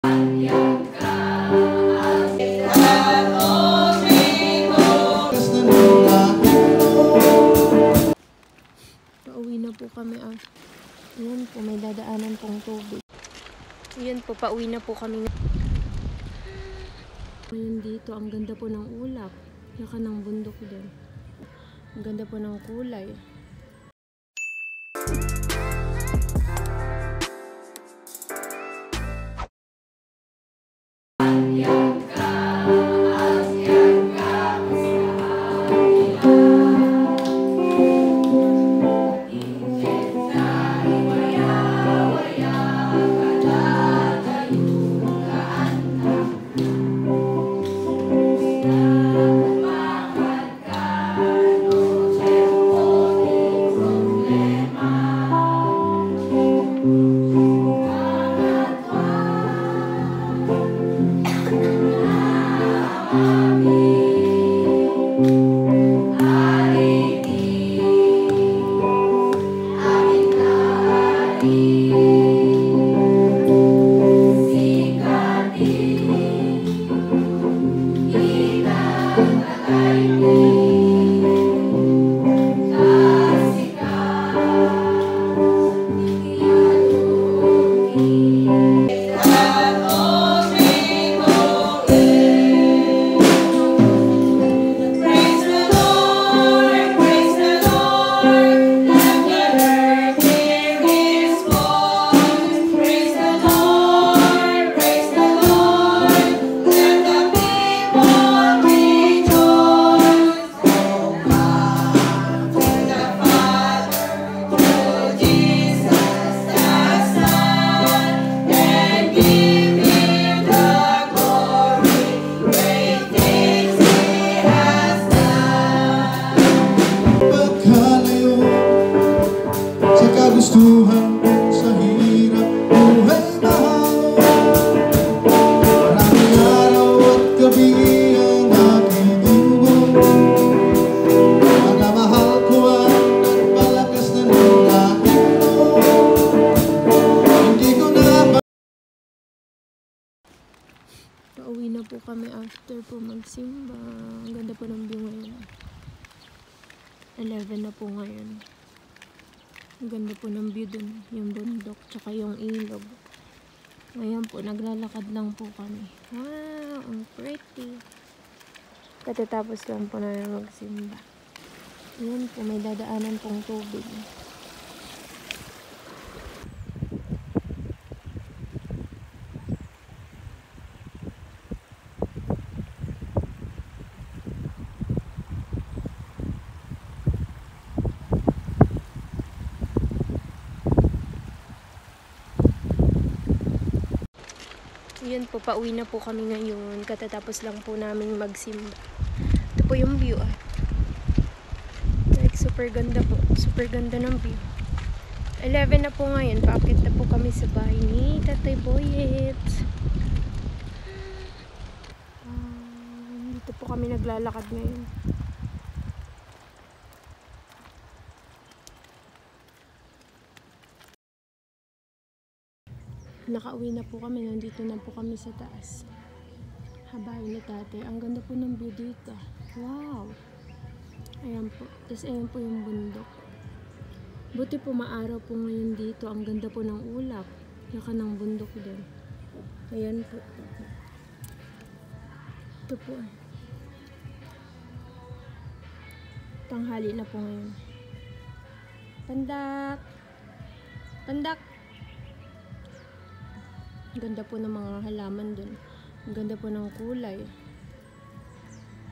Pauwi na po kami. Ayan po, may dadaanan pong tubig. Ayan po, pauwi na po kami. Ngayon dito, ang ganda po ng ulap. Laka ng bundok din. Ang ganda po ng kulay. Gustuhan sa hirap buhay mahal. Maraming araw at gabi ang aking dinggong. Mga mahal ko at malakas na ng aking mo. Hindi ko na Pauwi na po kami after po magsimba. Ang ganda po ng view ngayon. 11 na po ngayon. Ang ganda po ng view dun, yung bundok, tsaka yung ilog. Ngayon po, naglalakad lang po kami. Wow, ang pretty. Katatapos lang po na magsimba. Ayan po, may dadaanan pong tubig. Yun po, pauwi na po kami ngayon. Katatapos lang po namin magsimba. Ito po yung view. Like, super ganda po. Super ganda ng view. 11 na po ngayon. Paakit na po kami sa bahay ni Tatay Boyet. Dito po kami naglalakad ngayon. Nakauwi na po kami, nandito na po kami sa taas. Habahay ni Tatay. Ang ganda po ng view dito. Wow! Ayan po. Tapos ayan po yung bundok. Buti po maaraw po ngayon dito. Ang ganda po ng ulap. Laka ng bundok din. Ayan po. Ito po. Tanghali na po ngayon. Pandak! Pandak! Ganda po ng mga halaman dun. Ang ganda po ng kulay.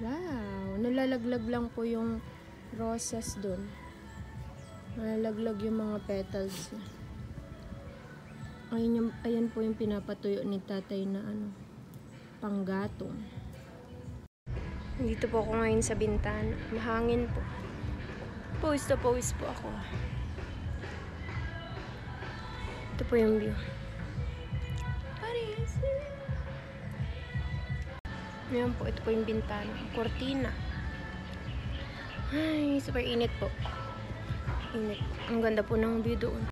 Wow! Nalalaglag lang po yung rosas dun. Nalalaglag yung mga petals. Ayan po yung pinapatuyo ni Tatay na panggatong. Dito po ako ngayon sa bintana. Mahangin po. Pawis na pawis po ako. Ito po yung view. Ayan po, ito po yung bintana. Cortina. Ay, super init po. Init. Ang ganda po ng view doon.